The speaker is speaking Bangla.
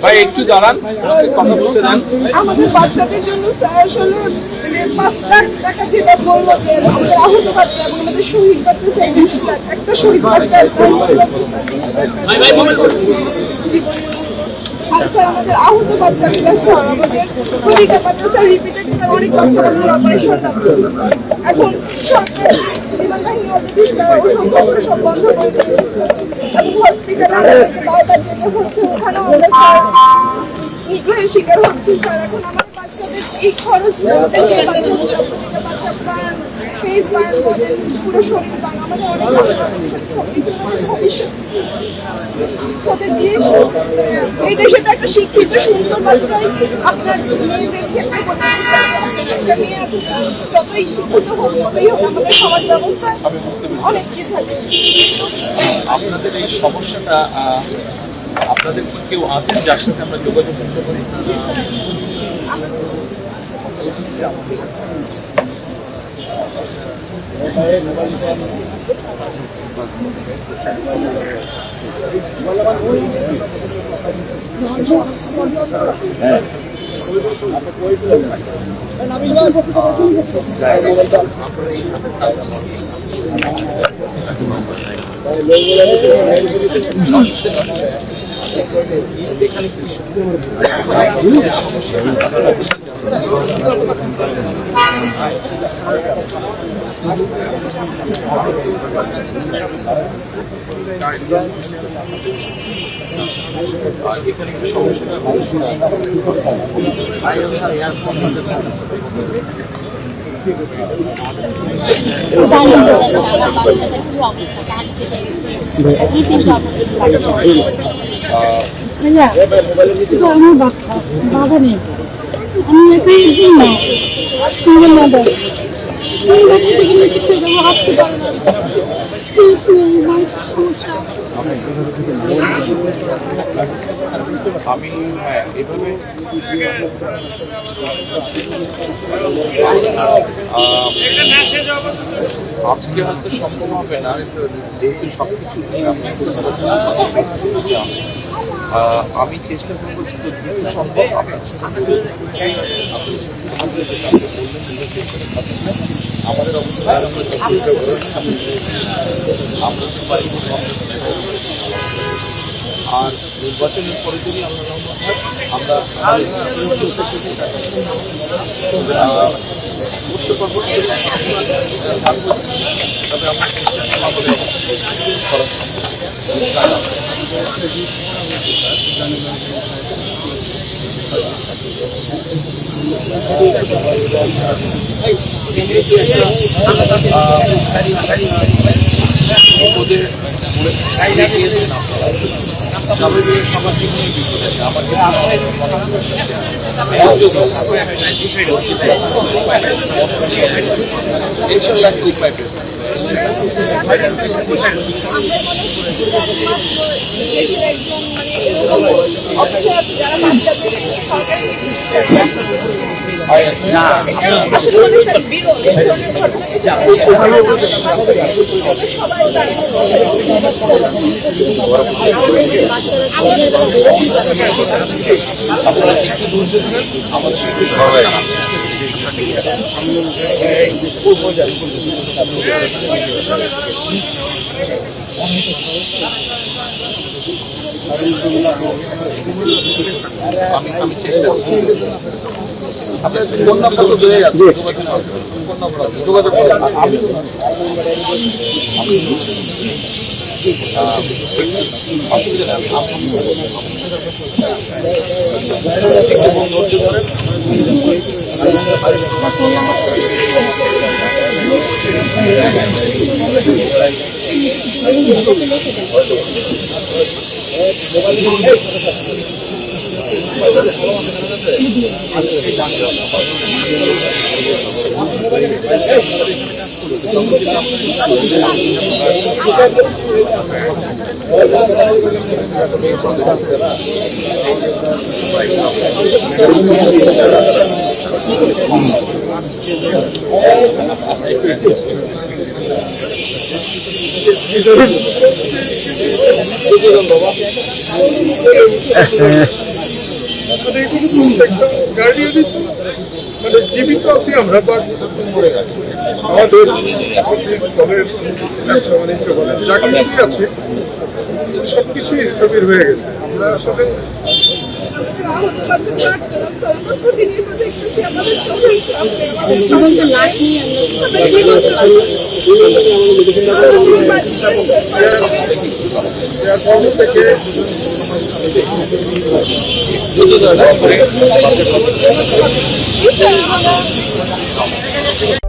ভাই একটু দাঁড়ান, কথা বলতে দেন। আমাদের বাচ্চাদের জন্য স্যার আসলে 5 লাখ টাকা যেটা বললো যে আমাদের আহত বাচ্চা এবং আমাদের শহীদ বাচ্চা স্যার 20 লাখ, একটা শহীদ বাচ্চার দাম হলো 20 লাখ জীবনের। আর স্যার আমাদের আহত বাচ্চাগুলো স্যার আমাদের প্রতিটা বাচ্চা স্যার রিপিটেড স্যার অনেক বাচ্চা আমাদের অপারেশন লাগছে। এখন সরকার বিমান বাহিনী অলরেডি স্যার ওষুধপত্র সব বন্ধ করে দিয়েছে এবং হসপিটালে বারবার যেতে হচ্ছে, ওখানেও আমরা স্যার নিগ্রহের শিকার হচ্ছে স্যার। এখন আমার বাচ্চাদের এই খরচ বাচ্চা প্রাণ ফেস প্রাণ বলেন পুরো শরীর প্রাণ আমাদের অনেক সবকিছু ভবিষ্যৎ ওদের দিয়ে এই দেশে তো একটা শিক্ষিত সুন্দর বাচ্চাই আপনার মেয়েদের ক্ষেত্রে করতে একটা মেয়ে আছে যতই শিক্ষিত হোক ততই হোক আমাদের সমাজ ব্যবস্থায় অনেক কি থাকে। আপনাদের এই সমস্যাটা আপনাদের কেউ আছেন যার সাথে আমরা যোগাযোগ করতে পারি? আমার বাচ্চা বাবা নেই, আমি একাই জন্য সিঙ্গেল মাদার। আমি বাচ্চাটাকে নিয়ে কোথায় যাবো, হাঁটতে পারি না, ফিস নেই, মানসিক সমস্যা। আমি এভাবে আজকে হয়তো সম্ভব হবে না, যেহেতু সবকিছু আমি চেষ্টা করবো যত দ্রুত সম্ভব আপনার আমাদের অবস্থায় আমরা তো পারি। আর নির্বাচনের পরে যদি আমরা করতে পারবো তবে আমরা ওদের স্বাভাবিক সমাজকে নিয়ে বিপদ আছে। আমাকে ইনশাল্লাহ একটা উপায় পেয়ে আপনারা একটু দূর যেতে আমাদের একটু সবাই আমি চেষ্টা করছি। আপনার ফোন নাম্বার তো দেওয়া আছে, ফোন নাম্বার আছে, যোগাযোগ করুন। আমি অসুবিধা নেই, একটু ধৈর্য ধরেন। মানে এগুলো প্রত্যেকটা গার্ডিয়ানই তো মানে জীবিত আছি আমরা, বাট আমাদের অফিস দলের ব্যবসা বাণিজ্য বলেন যা কিছুই আছে সবকিছুই স্থবির হয়ে গেছে। আমরা আসলে আহত বাচ্চাকে আটকালাম স্যার, আমরা প্রতিনিয়ত দেখতেছি আমাদের চোখের সামনে আমাদের লাশ নিয়ে শহর থেকে আমরা